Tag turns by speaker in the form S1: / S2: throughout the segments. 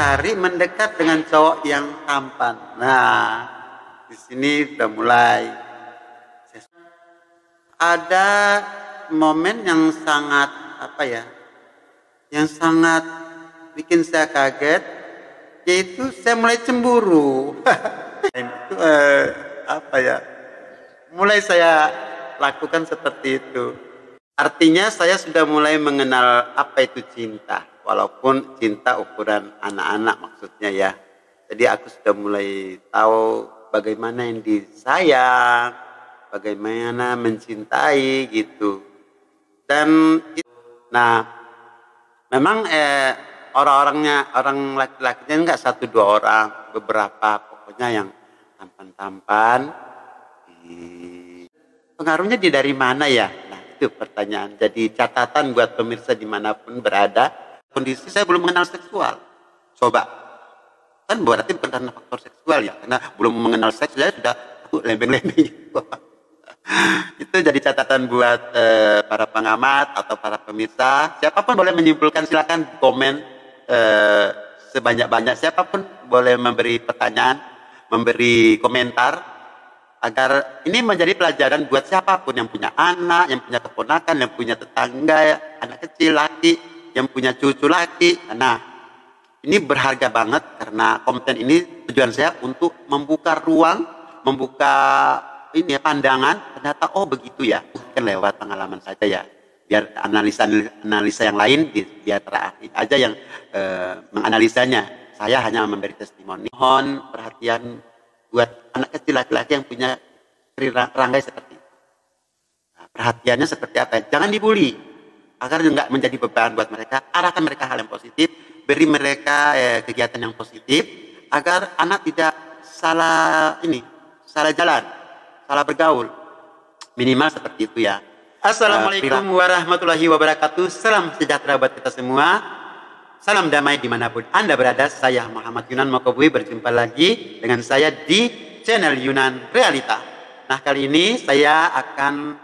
S1: hari mendekat dengan cowok yang tampan. Nah, di sini udah mulai. Ada momen yang sangat yang sangat bikin saya kaget, yaitu saya mulai cemburu. Itu mulai saya lakukan seperti itu. Artinya saya sudah mulai mengenal apa itu cinta, walaupun cinta ukuran anak-anak maksudnya ya. Jadi aku sudah mulai tahu bagaimana yang disayang, bagaimana mencintai gitu. Dan nah, memang orang laki-lakinya enggak satu dua orang, beberapa pokoknya yang tampan-tampan. Pengaruhnya dari mana ya? Nah, itu pertanyaan. Jadi catatan buat pemirsa dimanapun berada. Kondisi saya belum mengenal seksual. Coba. Kan berarti bukan karena faktor seksual ya. Karena belum mengenal seks, saya sudah lembeng-lembeng. Itu jadi catatan buat para pengamat atau para pemirsa. Siapapun boleh menyimpulkan, silakan komen sebanyak-banyak. Siapapun boleh memberi pertanyaan, memberi komentar. Agar ini menjadi pelajaran buat siapapun yang punya anak, yang punya keponakan, yang punya tetangga, anak kecil laki, yang punya cucu laki. Nah, ini berharga banget karena konten ini tujuan saya untuk membuka ruang, membuka pandangan. Ternyata oh begitu ya, bukan lewat pengalaman saja ya. Biar analisa yang lain biar terakhir aja yang menganalisanya. Saya hanya memberi testimoni. Mohon perhatian buat anak kecil laki-laki yang punya ranggai seperti itu. Nah, perhatiannya seperti apa? Jangan dibully agar nggak menjadi beban buat mereka. Arahkan mereka hal yang positif, beri mereka kegiatan yang positif agar anak tidak salah jalan, salah bergaul. Minimal seperti itu ya. Assalamualaikum warahmatullahi wabarakatuh. Salam sejahtera buat kita semua. Salam damai dimanapun Anda berada. Saya Muhammad Yunan Mokobui, berjumpa lagi dengan saya di channel Yunan Realita. Nah, kali ini saya akan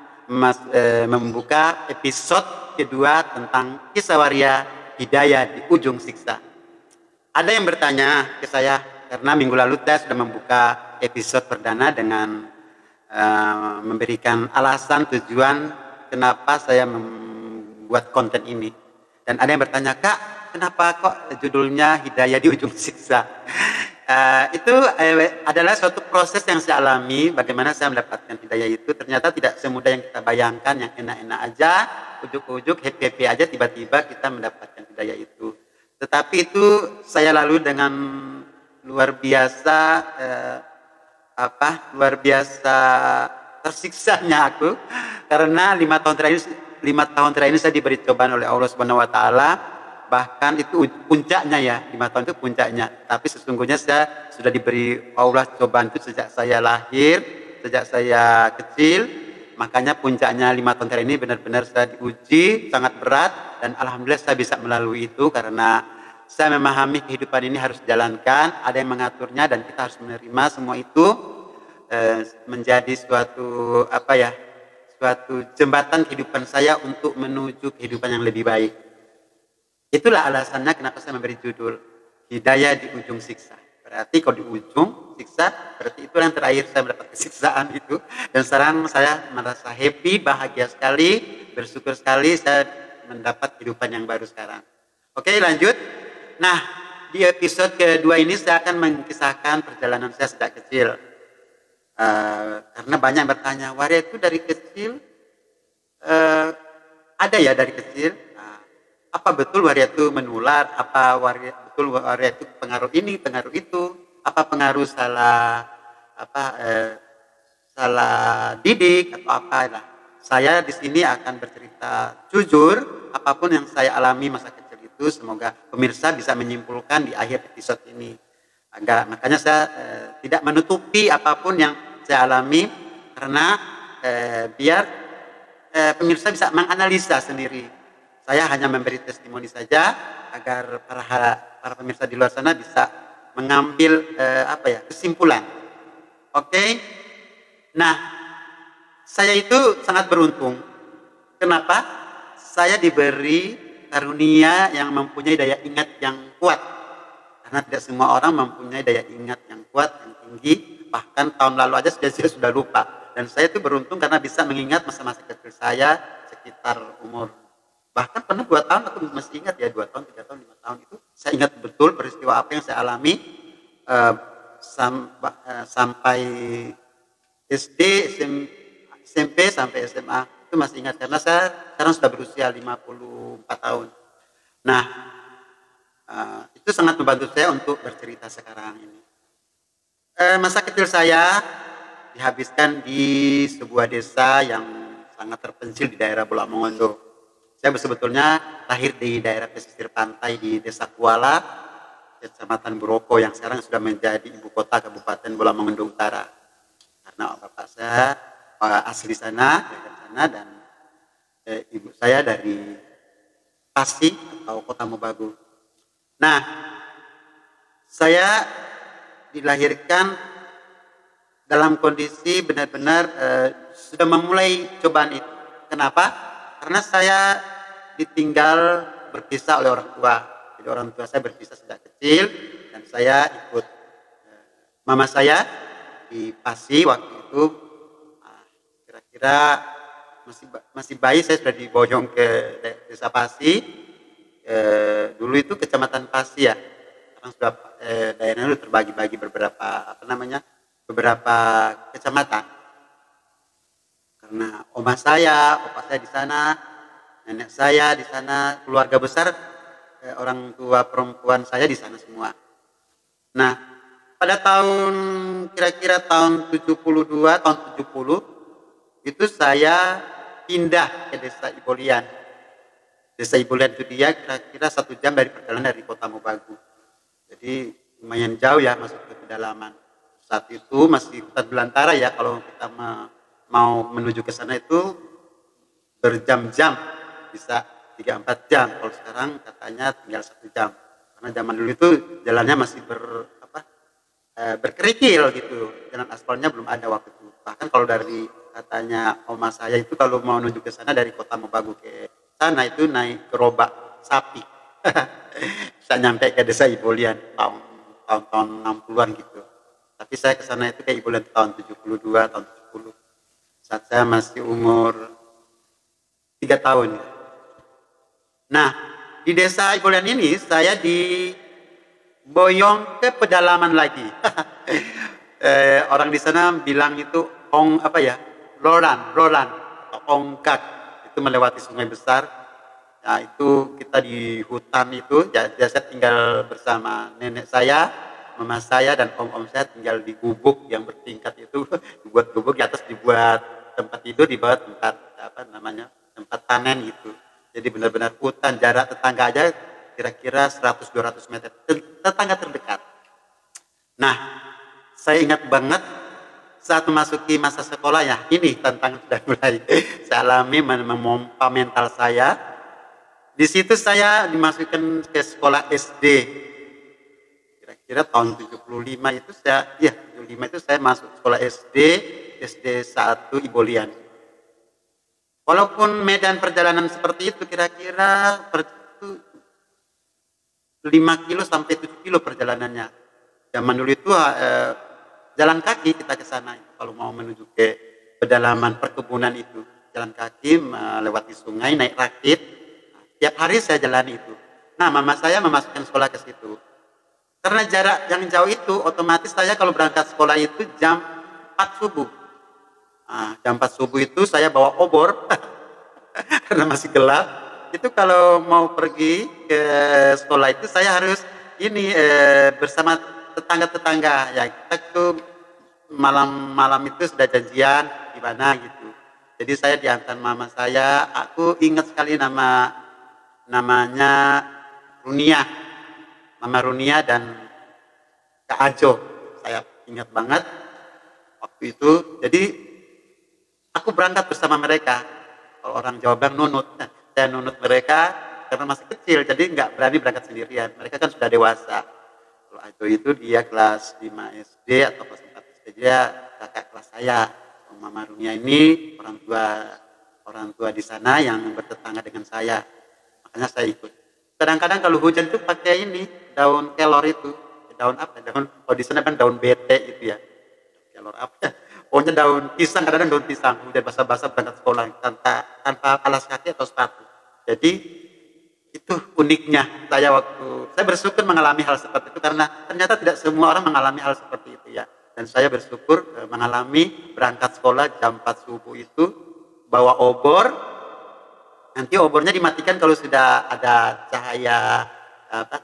S1: membuka episode kedua tentang kisah waria hidayah di ujung siksa. Ada yang bertanya ke saya, karena minggu lalu saya sudah membuka episode perdana dengan memberikan alasan tujuan kenapa saya membuat konten ini. Dan ada yang bertanya, Kak, kenapa kok judulnya Hidayah di Ujung Siksa? Itu adalah suatu proses yang saya alami. Bagaimana saya mendapatkan hidayah itu ternyata tidak semudah yang kita bayangkan, yang enak-enak aja, ujuk-ujuk, happy-happy aja, tiba-tiba kita mendapatkan hidayah itu. Tetapi itu saya lalui dengan luar biasa tersiksanya aku, karena 5 tahun terakhir ini saya diberi cobaan oleh Allah Subhanahu Wa Taala. Bahkan itu puncaknya ya, 5 tahun itu puncaknya. Tapi sesungguhnya saya sudah diberi Allah cobaan itu sejak saya lahir, sejak saya kecil. Makanya puncaknya 5 tahun terakhir ini benar-benar saya diuji sangat berat, dan alhamdulillah saya bisa melalui itu karena saya memahami kehidupan ini harus dijalankan, ada yang mengaturnya, dan kita harus menerima semua itu menjadi suatu jembatan kehidupan saya untuk menuju kehidupan yang lebih baik. Itulah alasannya kenapa saya memberi judul Hidayah di Ujung Siksa. Berarti kalau di ujung siksa, berarti itu yang terakhir saya mendapat kesiksaan itu. Dan sekarang saya merasa happy, bahagia sekali, bersyukur sekali saya mendapat kehidupan yang baru sekarang. Oke, lanjut. Nah, di episode kedua ini saya akan mengisahkan perjalanan saya sejak kecil. Karena banyak yang bertanya, waria itu dari kecil? Ada ya dari kecil? Apa betul waria itu menular? Apa betul waria itu pengaruh ini, pengaruh itu? Apa pengaruh salah didik atau apa? Nah, saya di sini akan bercerita jujur apapun yang saya alami masa kecil itu. Semoga pemirsa bisa menyimpulkan di akhir episode ini. Makanya saya tidak menutupi apapun yang saya alami, karena biar pemirsa bisa menganalisa sendiri. Saya hanya memberi testimoni saja agar para pemirsa di luar sana bisa mengambil kesimpulan. Oke. Nah, saya itu sangat beruntung. Kenapa? Saya diberi karunia yang mempunyai daya ingat yang kuat. karena tidak semua orang mempunyai daya ingat yang kuat, yang tinggi. Bahkan tahun lalu aja saya sudah lupa. Dan saya itu beruntung karena bisa mengingat masa-masa kecil saya sekitar umur, bahkan pernah 2 tahun aku masih ingat ya, 2 tahun, 3 tahun, 5 tahun itu saya ingat betul peristiwa apa yang saya alami sampai SD, SMP sampai SMA itu masih ingat karena saya sekarang sudah berusia 54 tahun. Nah, itu sangat membantu saya untuk bercerita sekarang ini. Masa kecil saya dihabiskan di sebuah desa yang sangat terpencil di daerah Pulau Mongondo. Saya sebetulnya lahir di daerah pesisir pantai di Desa Kuala, Kecamatan Buroko yang sekarang sudah menjadi ibu kota Kabupaten Pulau Mongondo Utara. Karena bapak saya asli sana, dari sana, dan ibu saya dari Pasi atau Kota Mobagu. Nah, saya dilahirkan dalam kondisi benar-benar sudah memulai cobaan itu. Kenapa? Karena saya ditinggal berpisah oleh orang tua. Jadi orang tua saya berpisah sejak kecil dan saya ikut mama saya di Pasi waktu itu. Kira-kira masih bayi saya sudah diboyong ke desa Pasi. Dulu itu kecamatan Pasi ya. Sekarang sudah daerahnya terbagi-bagi beberapa beberapa kecamatan. Karena opa saya di sana, nenek saya di sana, keluarga besar orang tua perempuan saya di sana semua. Nah, pada kira-kira tahun 72, tahun 70 itu saya pindah ke Desa Ibolian. Desa Ibolian itu dia kira-kira 1 jam dari perjalanan dari Kota Mobagu. Jadi lumayan jauh ya masuk ke pedalaman. Saat itu masih hutan belantara ya, kalau kita mau menuju ke sana itu berjam-jam, bisa 3-4 jam. Kalau sekarang katanya tinggal 1 jam. Karena zaman dulu itu jalannya masih berkerikil gitu. Jalan aspalnya belum ada waktu itu. Bahkan kalau dari katanya oma saya itu kalau mau menuju ke sana dari Kota Mobagu ke sana itu naik gerobak sapi. Bisa nyampe ke Desa Ibolian tahun 60-an gitu. Tapi saya ke sana itu kayak bulan tahun 72, tahun 70. Saat saya masih umur 3 tahun. Nah, di Desa Ibolian ini saya diboyong ke pedalaman lagi. Orang di sana bilang itu Roland atau ongkak. Itu melewati sungai besar. Nah, itu kita di hutan itu, saya tinggal bersama nenek saya, mama saya dan om-om saya tinggal di gubuk yang bertingkat itu. Dibuat gubuk, di atas dibuat tempat tidur, di bawah tempat tempat panen gitu. Jadi benar-benar hutan, jarak tetangga aja kira-kira 100-200 meter, tetangga terdekat. Nah, saya ingat banget saat memasuki masa sekolah ya, ini tantangan sudah mulai saya alami, memompa mental saya. Di situ saya dimasukkan ke sekolah SD. Kira-kira tahun 75 itu saya masuk sekolah SD 1 Ibolian. Walaupun medan perjalanan seperti itu kira-kira 5 kilo sampai 7 kilo perjalanannya. Zaman dulu itu jalan kaki kita ke sana kalau mau menuju ke pedalaman perkebunan itu. Jalan kaki melewati sungai, naik rakit. Tiap hari saya jalani itu. Nah, mama saya memasukkan sekolah ke situ. Karena jarak yang jauh itu, otomatis saya kalau berangkat sekolah itu jam 4 subuh. Nah, jam 4 subuh itu saya bawa obor, karena masih gelap. Itu kalau mau pergi ke sekolah itu saya harus bersama tetangga-tetangga. Ya, kita tuh malam-malam itu sudah janjian di mana gitu. Jadi saya diantar mama saya, aku ingat sekali namanya Runia, Mama Runia dan Kak Ajo. Saya ingat banget waktu itu. Jadi aku berangkat bersama mereka. Kalau orang Jawa bilang nunut, saya nunut mereka karena masih kecil, jadi nggak berani berangkat sendirian. Mereka kan sudah dewasa. Kalau Ajo itu dia kelas 5 SD atau kelas 4 SD, dia kakak kelas saya. Mama Runia ini orang tua di sana yang bertetangga dengan saya. Makanya saya ikut. Kadang-kadang kalau hujan itu pakai daun kelor itu. daun apa ya? Daun, oh di sana kan daun bete itu ya, kelor apa ya, pokoknya daun pisang, kadang-kadang daun pisang, kemudian basah-basah berangkat sekolah tanpa alas kaki atau sepatu. Jadi itu uniknya saya bersyukur mengalami hal seperti itu, karena ternyata tidak semua orang mengalami hal seperti itu ya. Dan saya bersyukur mengalami berangkat sekolah jam 4 subuh itu, bawa obor, nanti obornya dimatikan kalau sudah ada cahaya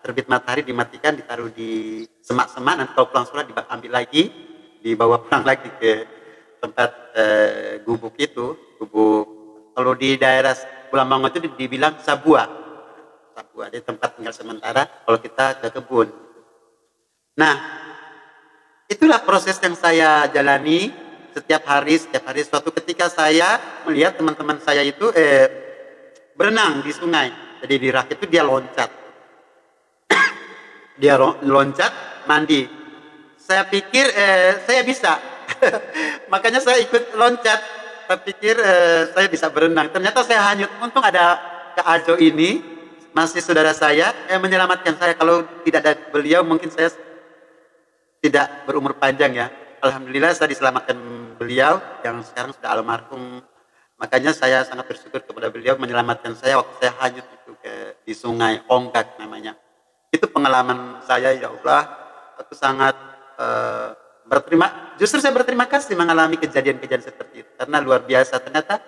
S1: terbit matahari, dimatikan, ditaruh di semak-semak, nanti kalau pulang sekolah diambil lagi, dibawa pulang lagi ke tempat gubuk itu, gubuk kalau di daerah Pulau Mango itu dibilang sabua di tempat tinggal sementara kalau kita ke kebun. Nah, itulah proses yang saya jalani setiap hari. Suatu ketika saya melihat teman-teman saya itu berenang di sungai. Jadi di rak itu dia loncat. Dia loncat, mandi. Saya pikir saya bisa. Makanya saya ikut loncat. Saya pikir saya bisa berenang. Ternyata saya hanyut. Untung ada Kak Ajo ini, masih saudara saya, menyelamatkan saya. Kalau tidak ada beliau mungkin saya tidak berumur panjang ya. Alhamdulillah saya diselamatkan beliau yang sekarang sudah almarhum. Makanya saya sangat bersyukur kepada beliau menyelamatkan saya waktu saya hanyut itu di sungai Onggak namanya. Itu pengalaman saya, ya Allah. Aku sangat justru saya berterima kasih mengalami kejadian-kejadian seperti itu, karena luar biasa. Ternyata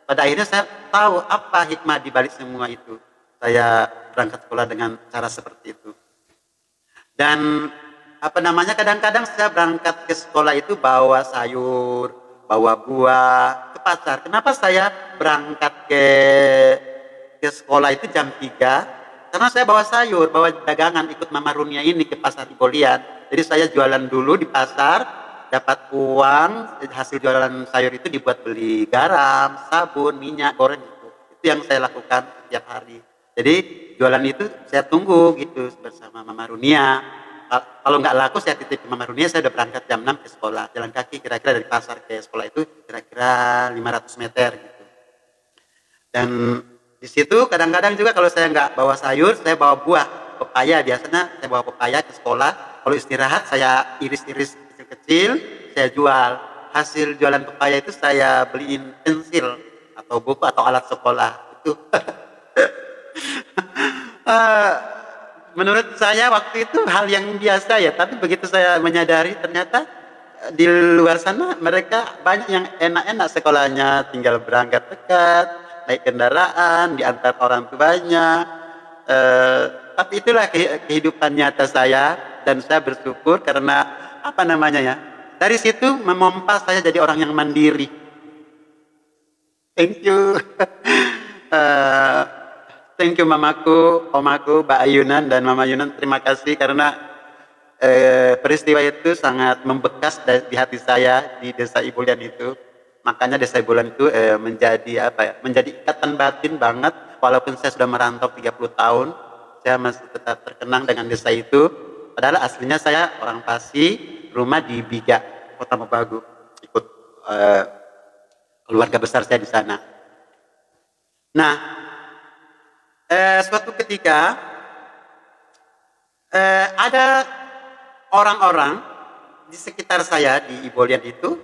S1: pada akhirnya saya tahu apa hikmah di balik semua itu. Saya berangkat sekolah dengan cara seperti itu. Dan kadang-kadang saya berangkat ke sekolah itu bawa sayur, bawa buah, ke pasar. Kenapa saya berangkat ke sekolah itu jam 3? Karena saya bawa sayur, bawa dagangan, ikut Mama Runia ini ke pasar Ibolian. Jadi saya jualan dulu di pasar, dapat uang, hasil jualan sayur itu dibuat beli garam, sabun, minyak goreng gitu. Itu yang saya lakukan setiap hari. Jadi jualan itu saya tunggu gitu bersama Mama Runia. Kalau nggak laku saya titip Mama Runia, saya udah berangkat jam 6 ke sekolah. Jalan kaki kira-kira dari pasar ke sekolah itu kira-kira 500 meter gitu. Dan di situ kadang-kadang juga kalau saya nggak bawa sayur, saya bawa buah pepaya. Biasanya saya bawa pepaya ke sekolah. Kalau istirahat saya iris-iris kecil-kecil, saya jual. Hasil jualan pepaya itu saya beliin pensil atau buku atau alat sekolah itu. Menurut saya waktu itu hal yang biasa ya, tapi begitu saya menyadari ternyata di luar sana mereka banyak yang enak-enak sekolahnya, tinggal berangkat dekat, naik kendaraan, diantar orang tuanya. Tapi itulah kehidupan nyata saya, dan saya bersyukur karena dari situ memompa saya jadi orang yang mandiri. Thank you. Thank you mamaku, omaku, Mbak Ayunan dan Mama Ayunan. Terima kasih karena peristiwa itu sangat membekas di hati saya di Desa Ibolian itu. Makanya Desa Ibolian itu menjadi ikatan batin banget. Walaupun saya sudah merantau 30 tahun, saya masih tetap terkenang dengan desa itu. Padahal aslinya saya orang Pasi, rumah di Biga, Kota Mobagu. Ikut keluarga besar saya di sana. Nah, suatu ketika ada orang-orang di sekitar saya di Ibolian itu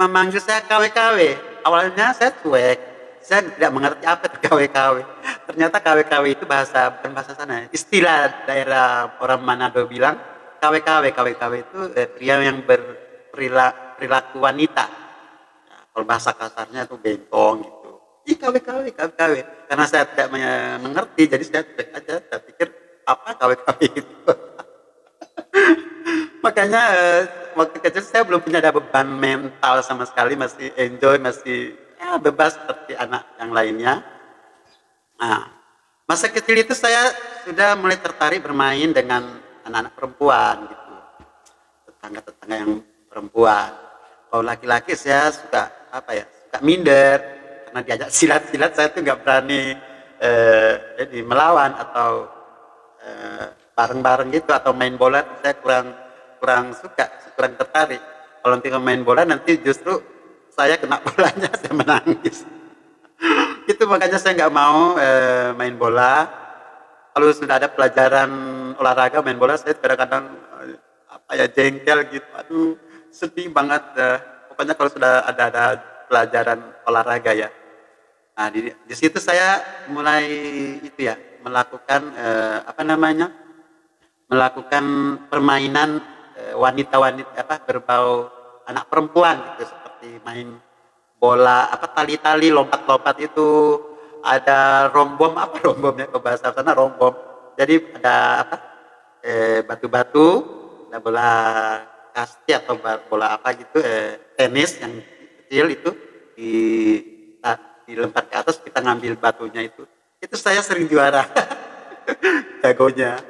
S1: memanggil saya KW-KW. Awalnya saya cuek, saya tidak mengerti apa itu KW-KW. Ternyata KW-KW itu bukan bahasa sana, istilah daerah orang Manado bilang KW-KW. KW-KW itu pria yang berperilaku wanita. Nah, kalau bahasa kasarnya itu bentong gitu. KW-KW. Karena saya tidak mengerti, jadi saya cuek aja. Saya pikir apa KW-KW itu. Makanya waktu kecil saya belum punya ada beban mental sama sekali, masih enjoy, masih bebas seperti anak yang lainnya. Nah, masa kecil itu saya sudah mulai tertarik bermain dengan anak-anak perempuan gitu, tetangga-tetangga yang perempuan. Kalau laki-laki saya suka suka minder. Karena diajak silat-silat saya tuh nggak berani jadi melawan atau bareng-bareng gitu, atau main bola saya kurang suka, kurang tertarik. Kalau nanti main bola nanti justru saya kena bolanya, saya menangis. Itu makanya saya nggak mau main bola. kalau sudah ada pelajaran olahraga main bola, saya kadang-kadang apa ya, jengkel gitu. Aduh, sedih banget. Pokoknya kalau sudah ada pelajaran olahraga ya. Nah, di situ saya mulai itu ya, melakukan apa namanya, melakukan permainan wanita-wanita apa, berbau anak perempuan gitu, seperti main bola apa, tali-tali, lompat-lompat itu, ada rombom, apa rombomnya ke bahasa sana, rombom. Jadi ada apa, batu-batu, ada bola kasti atau bola apa gitu, tenis yang kecil itu di dilempar ke atas, kita ngambil batunya itu saya sering juara. Jagonya.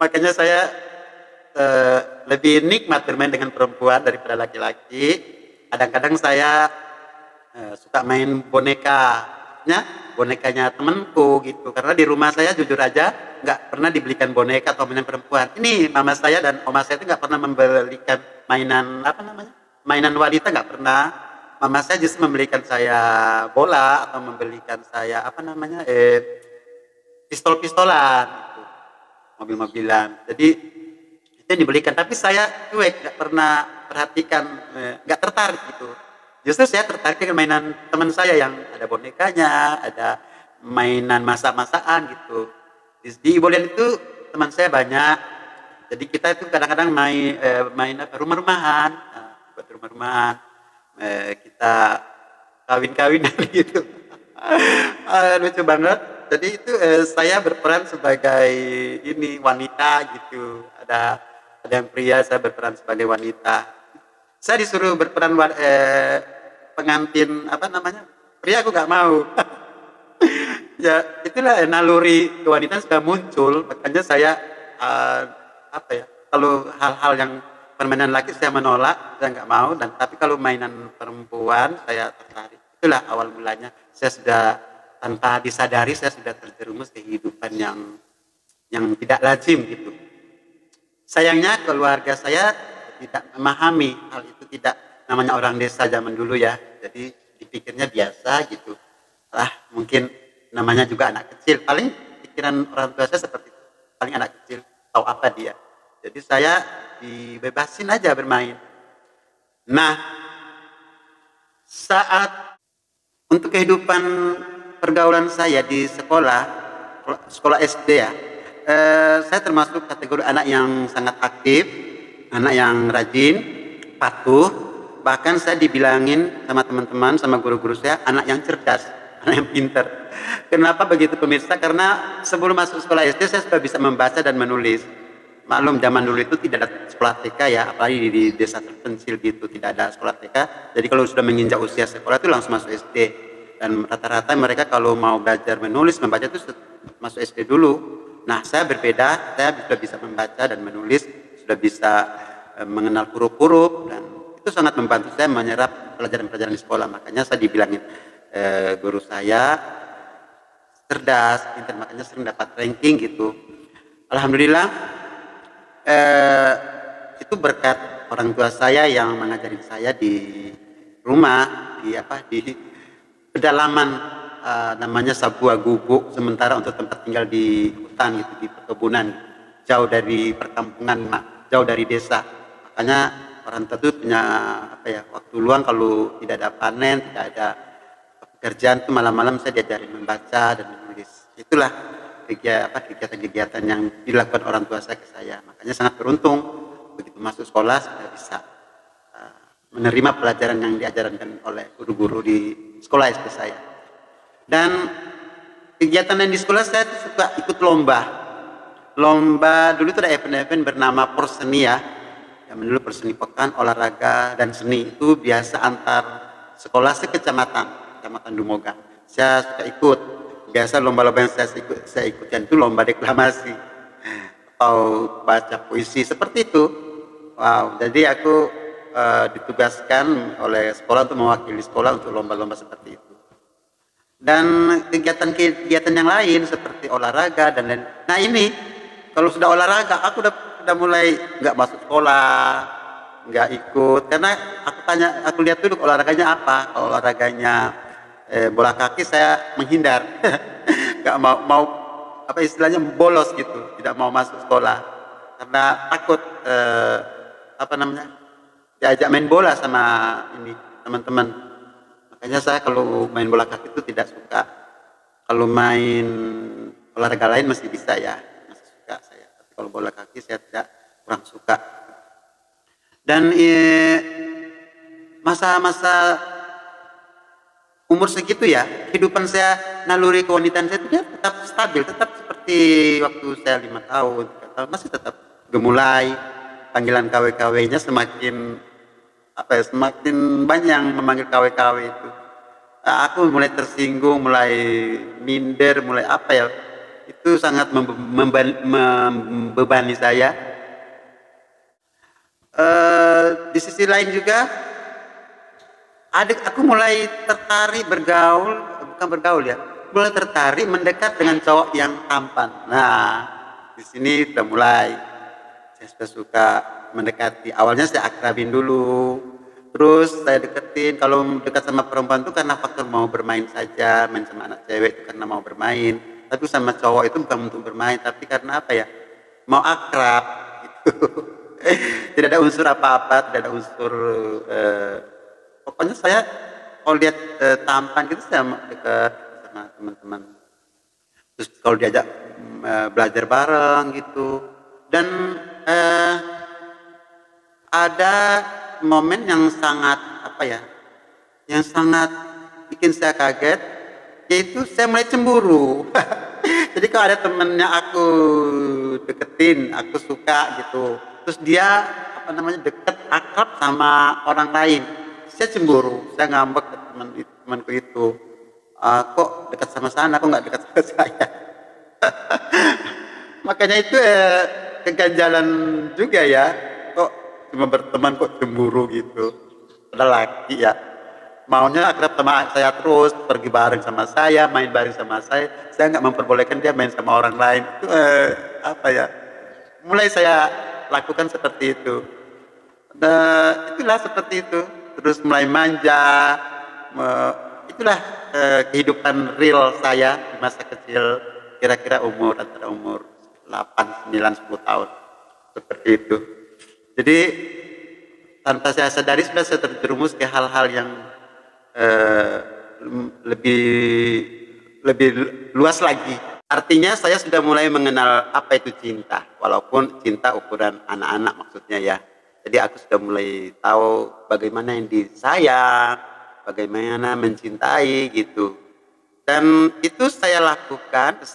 S1: Makanya saya lebih nikmat bermain dengan perempuan daripada laki-laki. Kadang-kadang saya suka main bonekanya temanku gitu, karena di rumah saya jujur aja nggak pernah dibelikan boneka atau mainan perempuan. Ini mama saya dan oma saya itu nggak pernah membelikan mainan apa namanya, mainan wanita, nggak pernah. Mama saya justru membelikan saya bola atau membelikan saya apa namanya, pistol-pistolan gitu, mobil-mobilan. Jadi itu yang dibelikan, tapi saya cuek, nggak pernah perhatikan, nggak tertarik gitu. Justru saya tertarik dengan mainan teman saya yang ada bonekanya, ada mainan masak-masakan gitu. Di Ibolen itu teman saya banyak, jadi kita itu kadang-kadang main apa, rumah-rumahan, buat rumah-rumahan, kita kawin-kawinan gitu. Lucu banget. Jadi itu saya berperan sebagai ini wanita gitu. Ada yang pria, saya berperan sebagai wanita. Saya disuruh berperan pengantin apa namanya, pria, aku nggak mau. Ya itulah, naluri kewanitaan sudah muncul, makanya saya apa ya, kalau hal-hal yang permainan laki saya menolak, saya nggak mau, dan tapi kalau mainan perempuan saya tertarik. Itulah awal mulanya. Saya sudah tanpa disadari saya sudah terjerumus kehidupan yang tidak lazim gitu. Sayangnya keluarga saya tidak memahami hal itu, tidak, namanya orang desa zaman dulu ya, jadi dipikirnya biasa gitu. Mungkin namanya juga anak kecil, paling pikiran orang tua saya seperti itu, paling anak kecil, tahu apa dia. Jadi saya dibebasin aja bermain. Nah, saat untuk kehidupan pergaulan saya di sekolah SD ya, saya termasuk kategori anak yang sangat aktif, anak yang rajin, patuh, bahkan saya dibilangin sama teman-teman, sama guru-guru saya, anak yang cerdas, anak yang pintar. Kenapa begitu pemirsa? Karena sebelum masuk sekolah SD saya sudah bisa membaca dan menulis. Maklum zaman dulu itu tidak ada sekolah TK ya, apalagi di desa terpencil gitu, tidak ada sekolah TK. Jadi kalau sudah menginjak usia sekolah itu langsung masuk SD. Dan rata-rata mereka kalau mau belajar menulis, membaca itu masuk SD dulu. Nah, saya berbeda, saya sudah bisa membaca dan menulis, sudah bisa mengenal huruf-huruf, dan itu sangat membantu saya menyerap pelajaran-pelajaran di sekolah. Makanya saya dibilangin guru saya cerdas, pintar, makanya sering dapat ranking gitu. Alhamdulillah, itu berkat orang tua saya yang mengajarin saya di rumah, di pedalaman, namanya Sabua Gubuk, sementara untuk tempat tinggal di hutan gitu, di perkebunan, jauh dari perkampungan, jauh dari desa. Makanya orang tua itu punya waktu luang kalau tidak ada panen, tidak ada pekerjaan, itu malam-malam saya diajarin membaca dan menulis. Itulah kegiatan-kegiatan yang dilakukan orang tua saya ke saya. Makanya sangat beruntung begitu masuk sekolah sudah bisa menerima pelajaran yang diajarkan oleh guru-guru di sekolah SD saya. Dan kegiatan yang di sekolah saya suka ikut lomba dulu itu ada event-event bernama Porseni ya, yang dulu Porseni Pekan Olahraga dan Seni, itu biasa antar sekolah sekecamatan Dumoga. Saya suka ikut. Biasa lomba-lomba yang saya ikutkan itu lomba deklamasi atau baca puisi seperti itu. Wow, jadi aku ditugaskan oleh sekolah untuk mewakili sekolah untuk lomba-lomba seperti itu. Dan kegiatan-kegiatan yang lain seperti olahraga dan lain. Nah ini kalau sudah olahraga aku udah mulai nggak masuk sekolah, nggak ikut, karena aku lihat dulu olahraganya apa. Kalau olahraganya bola kaki saya menghindar, nggak mau apa istilahnya bolos gitu, tidak mau masuk sekolah karena takut apa namanya diajak main bola sama ini teman-teman. Makanya saya kalau main bola kaki itu tidak suka. Kalau main olahraga lain masih bisa ya, masih suka saya. Tapi kalau bola kaki saya tidak, kurang suka. Dan masa-masa umur segitu ya, kehidupan saya, naluri kewanitaan saya itu dia tetap stabil, tetap seperti waktu saya 5 tahun, 3 tahun, masih tetap gemulai. Panggilan KW-KW-nya semakin apa ya, semakin banyak yang memanggil KW-KW itu. Aku mulai tersinggung, mulai minder, mulai apa ya, itu sangat membebani saya. Di sisi lain juga aku mulai tertarik bergaul, bukan bergaul ya, mulai tertarik mendekat dengan cowok yang tampan. Nah, di sini udah mulai saya suka mendekati. Awalnya saya akrabin dulu, terus saya deketin. Kalau dekat sama perempuan itu karena faktor mau bermain saja, main sama anak cewek itu karena mau bermain. Tapi sama cowok itu bukan untuk bermain, tapi karena apa ya, mau akrab gitu. Tidak ada unsur apa-apa, tidak ada unsur pokoknya saya kalau lihat tampan gitu saya dekat sama teman-teman. Terus kalau diajak belajar bareng gitu. Dan ada momen yang sangat apa ya, yang sangat bikin saya kaget, yaitu saya mulai cemburu. Jadi kalau ada temennya aku deketin, aku suka gitu, terus dia apa namanya deket akrab sama orang lain, saya cemburu, saya ngambek ke temanku itu, kok dekat sama sana, kok nggak dekat sama saya. Makanya itu keganjalan juga ya, kok cuma berteman kok cemburu gitu. Padahal laki ya, maunya akrab sama saya terus, pergi bareng sama saya, main bareng sama saya nggak memperbolehkan dia main sama orang lain. Itu apa ya, mulai saya lakukan seperti itu. Itulah seperti itu. Terus mulai manja, itulah kehidupan real saya di masa kecil, kira-kira antara umur 8, 9, 10 tahun, seperti itu. Jadi tanpa saya sadari sudah saya terjerumus ke hal-hal yang lebih luas lagi. Artinya saya sudah mulai mengenal apa itu cinta, walaupun cinta ukuran anak-anak maksudnya ya. Jadi aku sudah mulai tahu bagaimana yang disayang, bagaimana mencintai gitu. Dan itu saya lakukan,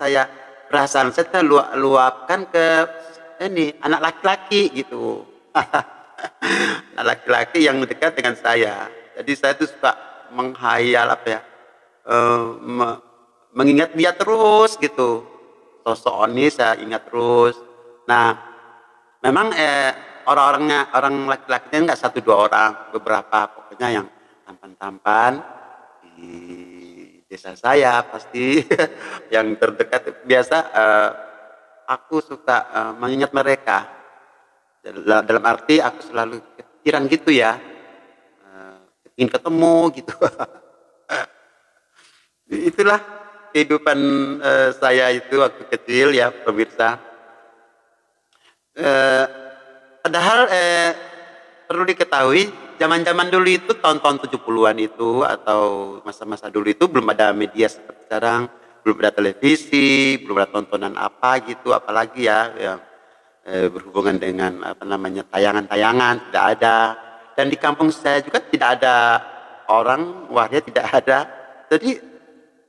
S1: perasaan saya luapkan ke ini anak laki-laki gitu. Anak laki-laki yang dekat dengan saya. Jadi saya tuh suka menghayal apa ya, mengingat dia terus gitu. Sosok Oni saya ingat terus. Nah, memang orang laki-lakinya nggak 1-2 orang, beberapa pokoknya yang tampan-tampan di desa saya pasti yang terdekat. Biasa aku suka mengingat mereka, dalam arti aku selalu kepikiran gitu ya, ingin ketemu gitu. Itulah kehidupan saya itu waktu kecil ya pemirsa. Padahal perlu diketahui, zaman-zaman dulu itu, tahun-tahun 70-an itu, atau masa-masa dulu itu belum ada media seperti sekarang, belum ada televisi, belum ada tontonan apa gitu, apalagi ya yang berhubungan dengan apa namanya tayangan-tayangan, tidak ada. Dan di kampung saya juga tidak ada orang, waria tidak ada. Jadi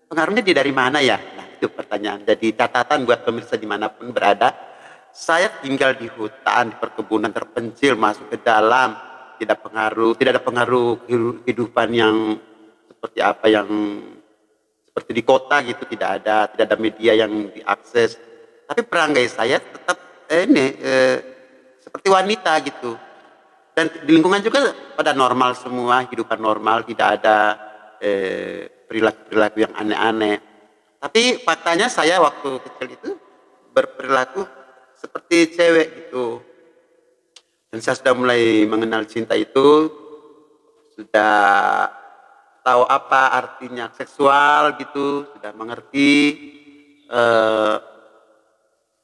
S1: pengaruhnya dari mana ya? Nah itu pertanyaan. Jadi catatan buat pemirsa dimanapun berada. Saya tinggal di hutan, di perkebunan terpencil, masuk ke dalam, tidak ada pengaruh kehidupan yang seperti apa yang seperti di kota gitu, tidak ada media yang diakses. Tapi perangai saya tetap seperti wanita gitu. Dan di lingkungan juga pada normal semua, kehidupan normal, tidak ada perilaku-perilaku yang aneh-aneh. Tapi faktanya saya waktu kecil itu berperilaku seperti cewek gitu. Dan saya sudah mulai mengenal cinta itu, sudah tahu apa artinya seksual gitu, sudah mengerti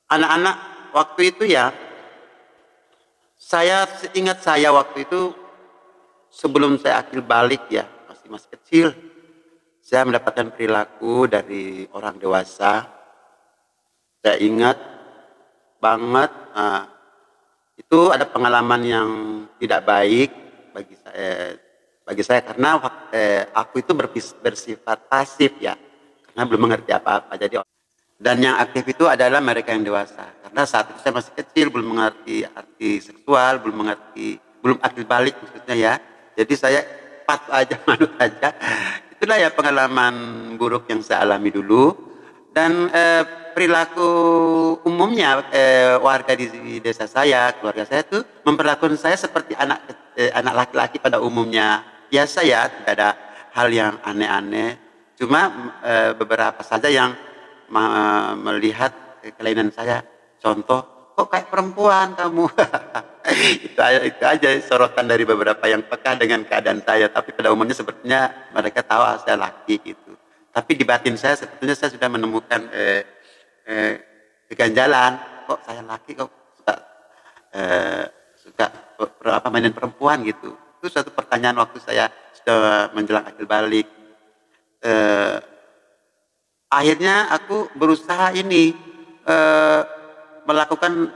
S1: Anak-anak waktu itu ya, saya ingat saya waktu itu sebelum saya akil balik ya, masih kecil, saya mendapatkan perilaku dari orang dewasa. Saya ingat banget, itu ada pengalaman yang tidak baik bagi saya, karena aku itu bersifat pasif ya, karena belum mengerti apa-apa. Jadi dan yang aktif itu adalah mereka yang dewasa, karena saat itu saya masih kecil, belum mengerti arti seksual, belum akil balik maksudnya ya. Jadi saya patuh aja, manut aja. Itulah ya pengalaman buruk yang saya alami dulu. Dan perilaku umumnya warga di desa saya, keluarga saya tuh memperlakukan saya seperti anak laki-laki pada umumnya. Biasa ya, tidak ada hal yang aneh-aneh. Cuma beberapa saja yang melihat kelainan saya. Contoh, kok kayak perempuan kamu? itu aja sorotan dari beberapa yang peka dengan keadaan saya. Tapi pada umumnya sepertinya mereka tahu saya laki gitu. Tapi di batin saya sebetulnya saya sudah menemukan keganjalan. Kok saya laki kok suka mainin perempuan gitu. Itu suatu pertanyaan waktu saya sudah menjelang akil balik. Akhirnya aku berusaha ini melakukan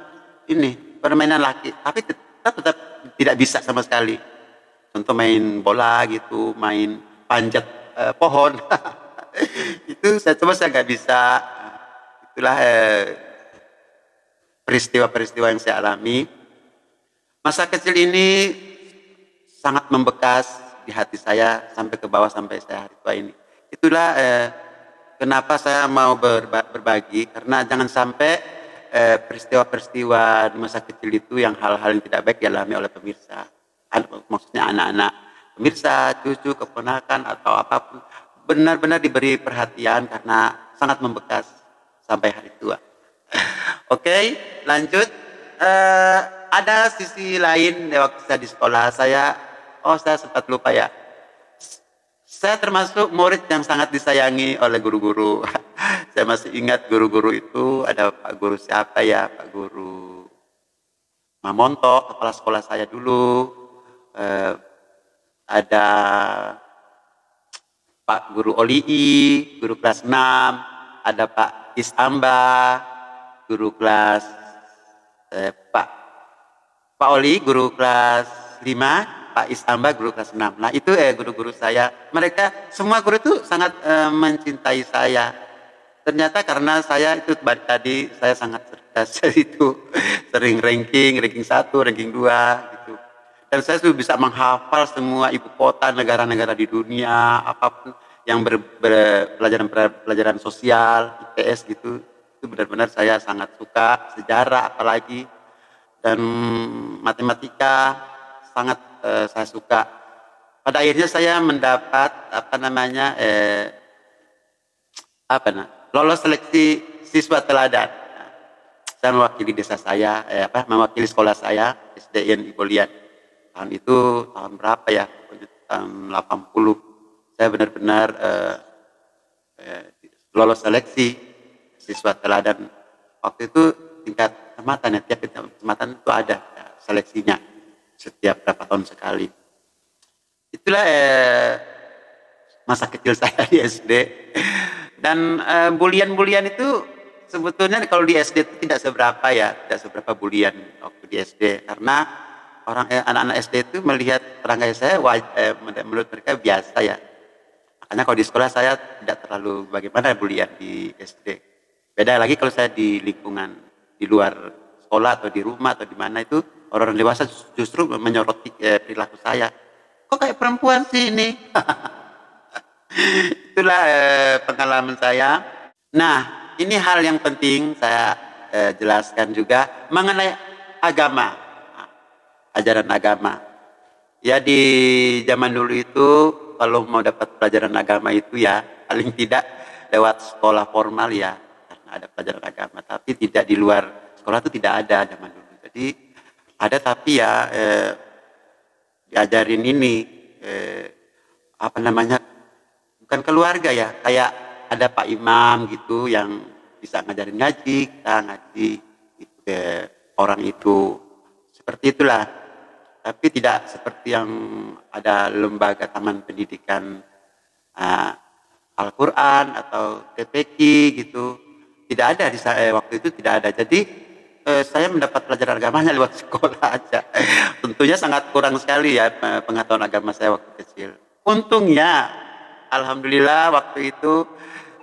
S1: ini permainan laki, tapi tetap tidak bisa sama sekali. Contoh main bola gitu, main panjat pohon. Itu saya coba, saya nggak bisa. Itulah peristiwa-peristiwa yang saya alami. Masa kecil ini sangat membekas di hati saya sampai ke bawah, sampai saya hari tua ini. Itulah kenapa saya mau berbagi, karena jangan sampai peristiwa-peristiwa di masa kecil itu yang hal-hal yang tidak baik dialami oleh pemirsa. Maksudnya anak-anak pemirsa, cucu, keponakan atau apapun, benar-benar diberi perhatian karena sangat membekas sampai hari tua. Oke, lanjut. Ada sisi lain waktu saya di sekolah saya sempat lupa ya. Saya termasuk murid yang sangat disayangi oleh guru-guru. Saya masih ingat guru-guru itu, ada Pak Guru siapa ya, Pak Guru Mamonto, kepala sekolah saya dulu. Ada Pak Guru Olii, guru kelas 6, ada Pak Isamba, guru kelas Pak Oli, guru kelas 5, Pak Isamba, guru kelas 6. Nah itu guru-guru saya. Mereka semua guru itu sangat mencintai saya. Ternyata karena saya itu tadi saya sangat cerdas itu, sering ranking 1, ranking 2 gitu. Dan saya sudah bisa menghafal semua ibu kota negara-negara di dunia, apapun yang pelajaran sosial, IPS gitu. Itu benar-benar saya sangat suka, sejarah apalagi, dan matematika sangat saya suka. Pada akhirnya saya mendapat lolos seleksi siswa teladan. Saya mewakili desa saya, mewakili sekolah saya, SDN Ibolian. Tahun itu tahun berapa ya? Tahun 80. Saya benar-benar lolos seleksi siswa teladan. Waktu itu tingkat kecamatan ya, tiap kecamatan itu ada ya, seleksinya setiap berapa tahun sekali. Itulah masa kecil saya di SD. Dan bulian-bulian itu sebetulnya kalau di SD itu tidak seberapa bulian waktu di SD, karena anak-anak SD itu melihat perangai saya menurut mereka biasa ya. Makanya kalau di sekolah saya tidak terlalu bagaimana bulian di SD. Beda lagi kalau saya di lingkungan di luar sekolah atau di rumah atau di mana, itu orang dewasa justru menyoroti perilaku saya. Kok kayak perempuan sih ini? Itulah pengalaman saya. Nah, ini hal yang penting saya jelaskan juga mengenai agama, ajaran agama. Ya di zaman dulu itu kalau mau dapat pelajaran agama itu ya paling tidak lewat sekolah formal ya, karena ada pelajaran agama. Tapi tidak di luar sekolah itu tidak ada zaman dulu. Jadi ada tapi ya diajarin ini bukan keluarga ya, kayak ada Pak Imam gitu yang bisa ngajarin ngaji, kita ngaji gitu, ke orang itu. Seperti itulah. Tapi tidak seperti yang ada lembaga taman pendidikan Al-Quran atau TPQ gitu. Tidak ada di saya waktu itu, tidak ada. Jadi saya mendapat pelajaran agamanya lewat sekolah aja. Tentunya sangat kurang sekali ya pengetahuan agama saya waktu kecil. Untungnya, alhamdulillah waktu itu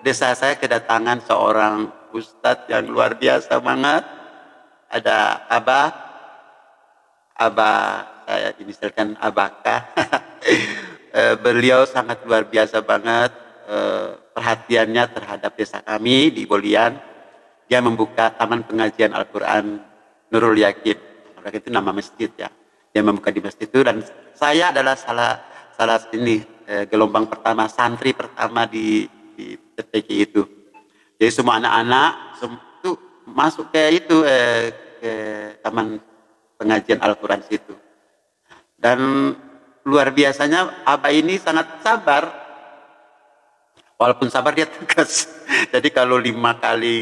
S1: desa saya kedatangan seorang ustadz yang luar biasa banget. Ada Abah saya inisialkan Abaka. Beliau sangat luar biasa banget perhatiannya terhadap desa kami di Bolian. Dia membuka taman pengajian Al-Quran Nurul Yakin. Itu nama masjid ya. Dia membuka di masjid itu dan saya adalah salah ini gelombang pertama, santri pertama di TPQ itu. Jadi semua anak-anak itu masuk ke itu ke taman pengajian Al-Quran situ. Dan luar biasanya Abah ini sangat sabar. Walaupun sabar dia tegas. Jadi kalau 5 kali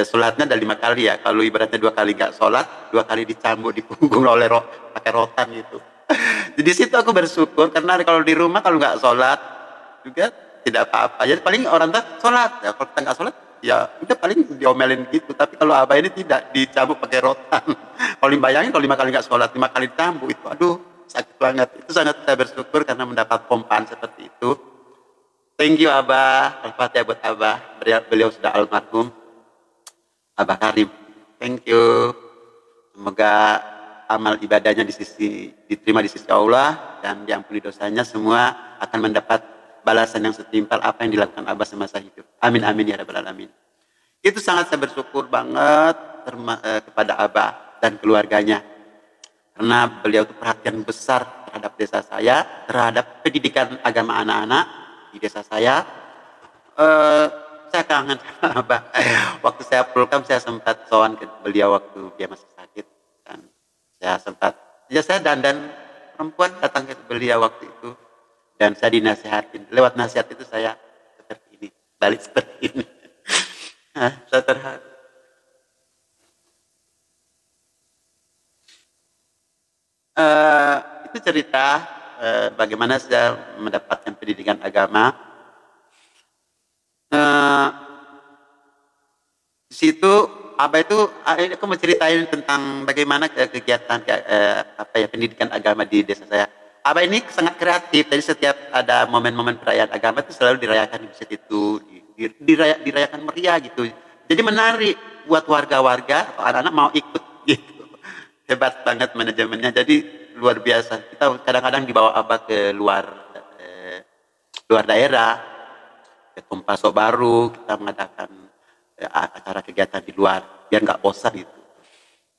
S1: sholatnya ada 5 kali ya. Kalau ibaratnya 2 kali nggak sholat, 2 kali dicambuk di punggung oleh pakai rotan gitu. Jadi situ aku bersyukur karena kalau di rumah kalau nggak sholat juga tidak apa-apa. Jadi paling orang tua sholat ya. Kalau kita nggak sholat ya udah paling diomelin gitu. Tapi kalau Abah ini tidak, dicambuk pakai rotan. Kalau dibayangin kalau 5 kali nggak sholat, 5 kali dicambuk itu, aduh sakit banget. Itu sangat saya bersyukur karena mendapat pompaan seperti itu. Thank you Abah, Al-Fatihah buat Abah. Beliau sudah almarhum, Abah Karim. Thank you. Semoga amal ibadahnya diterima di sisi Allah dan diampuni dosanya, semua akan mendapat balasan yang setimpal apa yang dilakukan Abah semasa hidup. Amin amin ya rabbal alamin. Itu sangat saya bersyukur banget kepada Abah dan keluarganya. Karena beliau itu perhatian besar terhadap desa saya, terhadap pendidikan agama anak-anak di desa saya. Saya kangen sama Abah. Waktu saya program saya sempat sowan ke beliau waktu dia masih sakit, dan saya sempat, ya saya dandan perempuan datang ke beliau waktu itu, dan saya dinasihatin. Lewat nasihat itu saya seperti ini, balik seperti ini. Saya terharu. Itu cerita bagaimana saya mendapatkan pendidikan agama. Di situ Abah itu aku mau ceritain tentang bagaimana kegiatan pendidikan agama di desa saya. Abah ini sangat kreatif, jadi setiap ada momen-momen perayaan agama itu selalu dirayakan di masjid itu, dirayakan meriah gitu. Jadi menarik buat warga-warga atau anak-anak mau ikut gitu. Hebat banget manajemennya, jadi luar biasa. Kita kadang-kadang dibawa Abah ke luar daerah, ke Kompasok Baru, kita mengadakan acara kegiatan di luar biar nggak bosan gitu.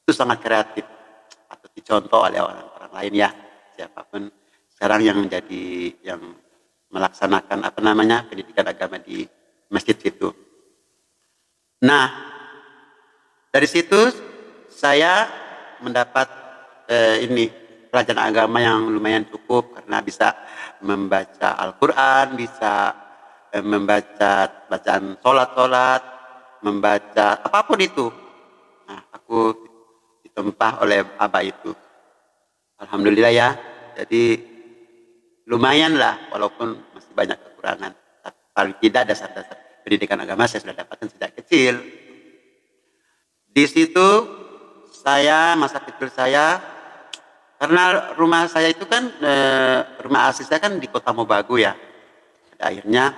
S1: Itu sangat kreatif, atau dicontoh oleh orang-orang lain ya, siapapun sekarang yang melaksanakan pendidikan agama di masjid itu. Nah, dari situ saya mendapat pelajaran agama yang lumayan cukup karena bisa membaca Al-Quran, bisa membaca bacaan sholat, membaca apapun itu. Nah, aku ditempah oleh Abah itu. Alhamdulillah ya. Jadi lumayan lah, walaupun masih banyak kekurangan. Tapi paling tidak dasar-dasar pendidikan agama saya sudah dapatkan sejak kecil. Di situ masa kecil saya, karena rumah saya itu kan rumah asli saya kan di Kota Mobagu ya. Akhirnya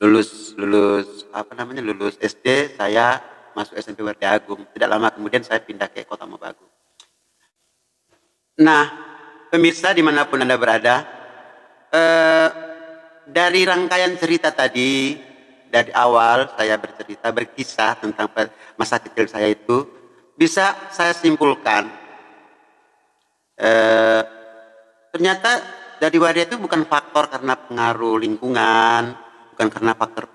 S1: lulus SD, saya masuk SMP Warti Agung. Tidak lama kemudian saya pindah ke Kota Mobagu. Nah, pemirsa dimanapun Anda berada, dari rangkaian cerita tadi, dari awal saya berkisah tentang masa kecil saya itu, bisa saya simpulkan ternyata dari waria itu bukan faktor karena pengaruh lingkungan, bukan karena faktor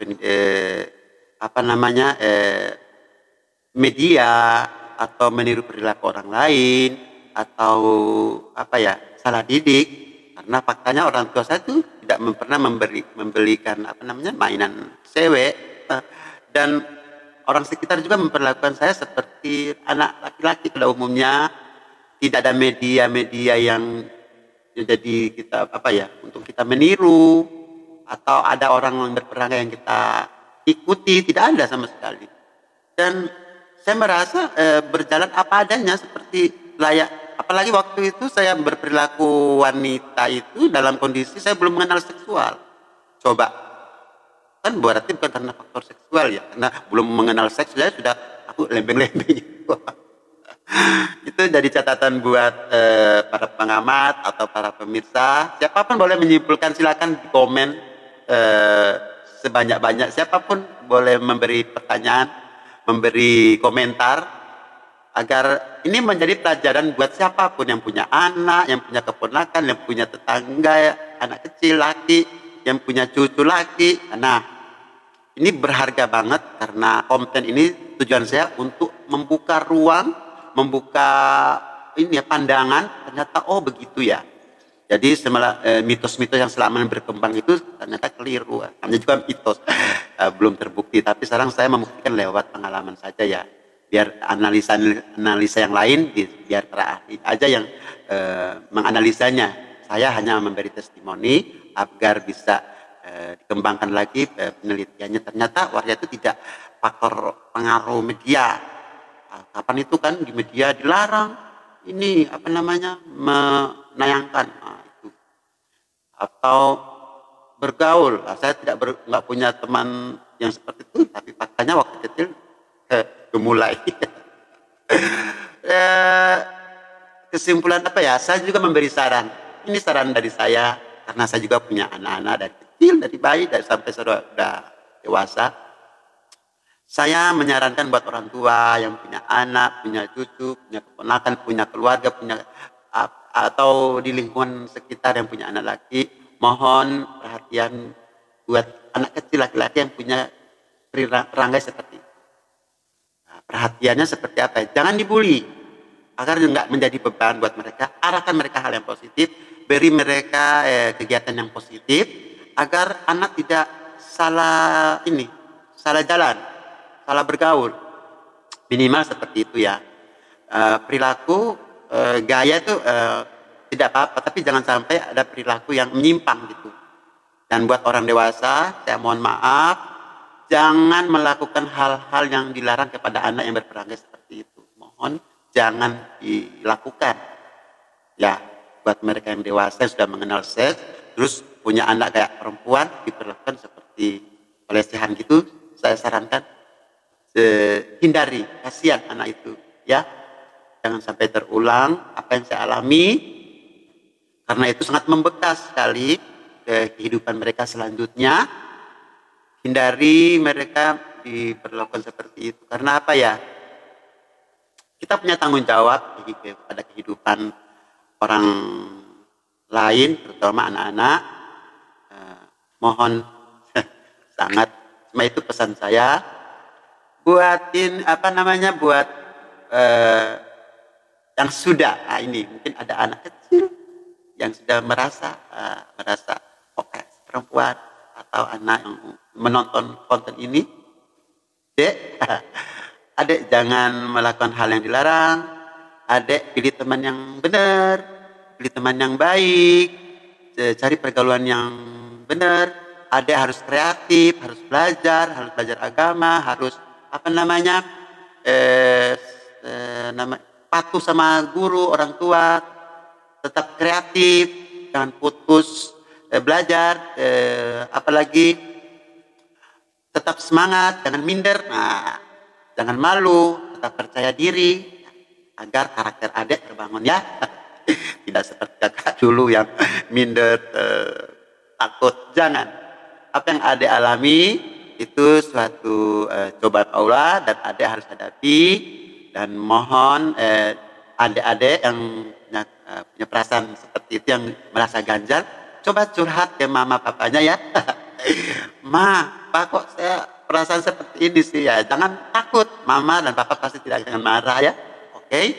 S1: media atau meniru perilaku orang lain atau salah didik, karena faktanya orang tua saya itu tidak pernah membelikan mainan cewek, Dan orang sekitar juga memperlakukan saya seperti anak laki-laki pada umumnya. Tidak ada media-media yang jadi kita apa ya, untuk kita meniru atau ada orang yang berperangai yang kita ikuti, tidak ada sama sekali. Dan saya merasa berjalan apa adanya seperti layak. Apalagi waktu itu saya berperilaku wanita itu dalam kondisi saya belum mengenal seksual. Coba, kan berarti bukan karena faktor seksual ya, karena belum mengenal seks saya sudah aku lembeng-lembeng. Itu jadi catatan buat para pengamat atau para pemirsa. Siapapun boleh menyimpulkan, silakan di komen sebanyak-banyak. Siapapun boleh memberi pertanyaan, memberi komentar, agar ini menjadi pelajaran buat siapapun yang punya anak, yang punya keponakan, yang punya tetangga, anak kecil laki, yang punya cucu laki. Nah, ini berharga banget karena konten ini tujuan saya untuk membuka ruang, membuka ini ya, pandangan. Ternyata oh begitu ya. Jadi mitos-mitos yang selama ini berkembang itu ternyata keliru. Hanya juga mitos, belum terbukti. Tapi sekarang saya membuktikan lewat pengalaman saja ya. Biar analisa yang lain, biar para ahli aja yang menganalisanya. Saya hanya memberi testimoni agar bisa dikembangkan lagi penelitiannya. Ternyata waria itu tidak faktor pengaruh media. Kapan itu kan di media dilarang ini apa namanya menayangkan itu atau bergaul. Saya nggak punya teman yang seperti itu, tapi faktanya waktu kecil gemulai. Kesimpulan apa ya? Saya juga memberi saran. Ini saran dari saya karena saya juga punya anak-anak dari kecil, dari bayi, dari sampai sudah dewasa. Saya menyarankan buat orang tua yang punya anak, punya cucu, punya keponakan, punya keluarga, punya atau di lingkungan sekitar yang punya anak laki, mohon perhatian buat anak kecil laki-laki yang punya perangai seperti itu. Nah, perhatiannya seperti apa? Jangan dibully, agar nggak menjadi beban buat mereka. Arahkan mereka hal yang positif, beri mereka kegiatan yang positif, agar anak tidak salah jalan, salah bergaul. Minimal seperti itu ya. Perilaku gaya itu tidak apa-apa, tapi jangan sampai ada perilaku yang menyimpang gitu. Dan buat orang dewasa, saya mohon maaf, jangan melakukan hal-hal yang dilarang kepada anak yang berperangai seperti itu. Mohon jangan dilakukan. Ya, buat mereka yang dewasa yang sudah mengenal seks, terus punya anak kayak perempuan, diperlakukan seperti pelecehan gitu, saya sarankan hindari, kasihan anak itu ya. Jangan sampai terulang apa yang saya alami, karena itu sangat membekas sekali ke kehidupan mereka selanjutnya. Hindari mereka diperlakukan seperti itu. Karena apa ya? Kita punya tanggung jawab pada kehidupan orang lain, terutama anak-anak. Mohon sangat, cuma itu pesan saya. Buatin buat yang sudah, ini mungkin ada anak kecil yang sudah merasa oke, perempuan atau anak yang menonton konten ini, adek jangan melakukan hal yang dilarang. Adek pilih teman yang benar, pilih teman yang baik, cari pergaulan yang benar. Adek harus kreatif, harus belajar agama, harus patuh sama guru, orang tua, tetap kreatif, jangan putus belajar, apalagi tetap semangat, jangan minder, jangan malu, tetap percaya diri, agar karakter adek terbangun ya. Tidak seperti kakak dulu yang minder, takut, jangan. Apa yang adek alami itu suatu cobaan Allah dan adek harus hadapi. Dan mohon adik-adik yang punya perasaan seperti itu, yang merasa ganjal, coba curhat ke mama papanya ya. Ma, pak kok saya perasaan seperti ini sih ya. Jangan takut, mama dan papa pasti tidak akan marah ya. Oke,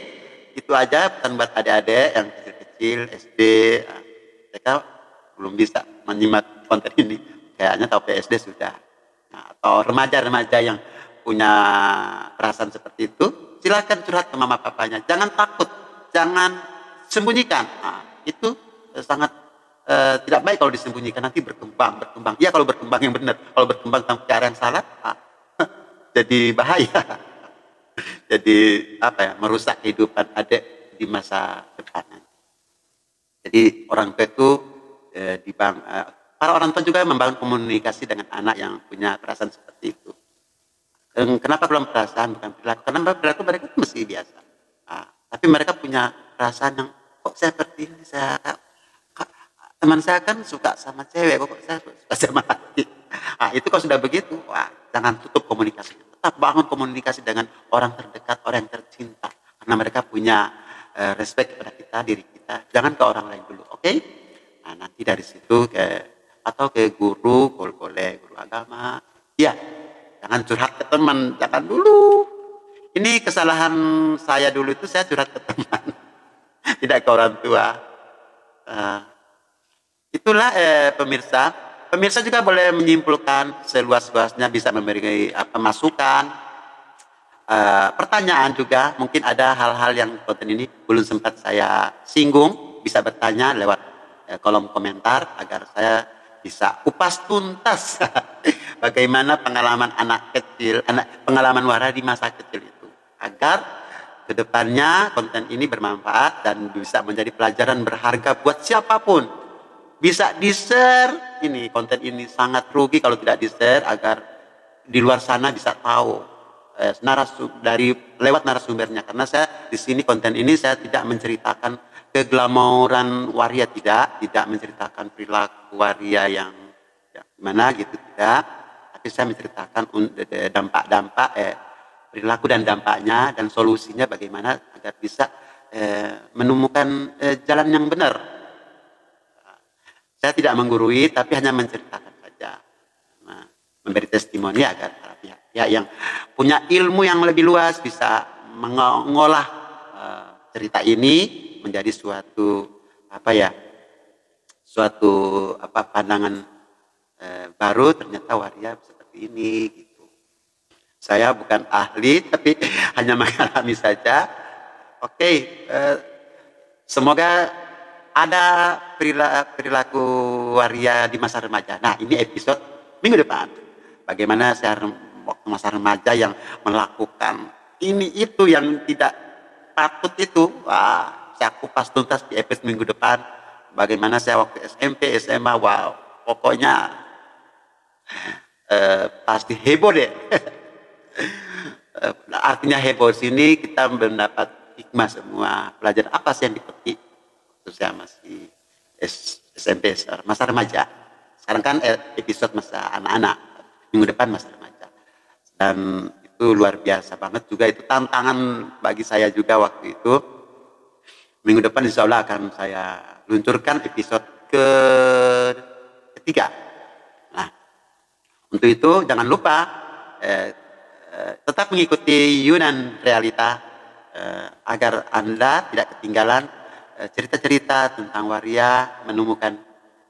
S1: itu aja pesan buat adik-adik yang kecil-kecil SD. Mereka belum bisa menyimak konten ini, kayaknya tahu PSD sudah. Nah, atau remaja-remaja yang punya perasaan seperti itu, silakan curhat ke mama papanya. Jangan takut, jangan sembunyikan. Nah, itu sangat tidak baik kalau disembunyikan, nanti berkembang. Ya kalau berkembang yang benar, kalau berkembang tanpa cara yang salah, jadi bahaya. Jadi apa ya, merusak kehidupan adik di masa depan. Jadi orang tua itu para orang tua juga membangun komunikasi dengan anak yang punya perasaan seperti itu. Kenapa belum perasaan bukan perilaku? Karena perilaku mereka itu mesti biasa. Tapi mereka punya perasaan yang kok saya seperti ini, teman saya kan suka sama cewek, kok saya suka sama laki. Itu kalau sudah begitu, jangan tutup komunikasi. Tetap bangun komunikasi dengan orang terdekat, orang yang tercinta. Karena mereka punya respect kepada kita, diri kita. Jangan ke orang lain dulu, oke? Nah, nanti dari situ atau ke guru, boleh guru agama. Ya, jangan curhat ke teman, jangan dulu. Ini kesalahan saya dulu itu, saya curhat ke teman, tidak ke orang tua. Itulah pemirsa juga boleh menyimpulkan seluas-luasnya, bisa memberi masukan, pertanyaan juga. Mungkin ada hal-hal yang konten ini belum sempat saya singgung, bisa bertanya lewat kolom komentar agar saya bisa kupas tuntas bagaimana pengalaman anak kecil, pengalaman Wara di masa kecil itu, agar kedepannya konten ini bermanfaat dan bisa menjadi pelajaran berharga buat siapapun. Bisa di-share, ini konten ini sangat rugi kalau tidak di-share, agar di luar sana bisa tahu lewat narasumbernya. Karena saya di sini konten ini saya tidak menceritakan keglamouran waria, tidak menceritakan perilaku waria yang gimana gitu, tidak. Tapi saya menceritakan dampak-dampak perilaku dan dampaknya dan solusinya bagaimana agar bisa menemukan jalan yang benar. Saya tidak menggurui, tapi hanya menceritakan saja, memberi testimoni agar para pihak-pihak yang punya ilmu yang lebih luas bisa mengolah cerita ini menjadi suatu pandangan baru. Ternyata waria seperti ini gitu. Saya bukan ahli, tapi hanya mengalami saja. Oke, semoga ada perilaku waria di masa remaja. Nah, ini episode minggu depan. Bagaimana saya waktu masa remaja yang melakukan ini itu yang tidak patut itu. Saya kupas tuntas di episode minggu depan. Bagaimana saya waktu SMP, SMA, pokoknya pasti heboh deh. Artinya heboh sini kita mendapat hikmah semua. Pelajaran apa sih yang dipetik? Saya masih SMP, masa remaja. Sekarang kan episode masa anak-anak, minggu depan masa remaja. Dan itu luar biasa banget juga, itu tantangan bagi saya juga waktu itu. Minggu depan insya Allah akan saya luncurkan episode ketiga. Nah, untuk itu jangan lupa tetap mengikuti Yunan Realita agar Anda tidak ketinggalan cerita-cerita tentang waria menemukan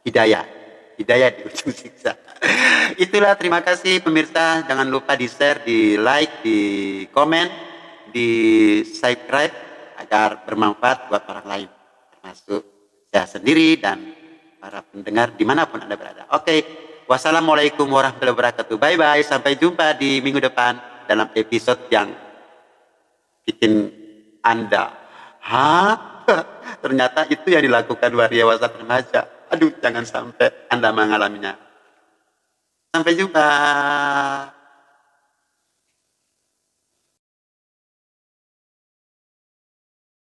S1: hidayah di ujung siksa. Itulah, terima kasih pemirsa. Jangan lupa di-share, di-like, di komen, di subscribe agar bermanfaat buat orang lain, termasuk saya sendiri dan para pendengar dimanapun Anda berada. Oke, wassalamualaikum warahmatullahi wabarakatuh. Bye-bye, sampai jumpa di minggu depan dalam episode yang bikin Anda ternyata itu yang dilakukan waria masa remaja. Aduh, jangan sampai Anda mengalaminya. Sampai jumpa.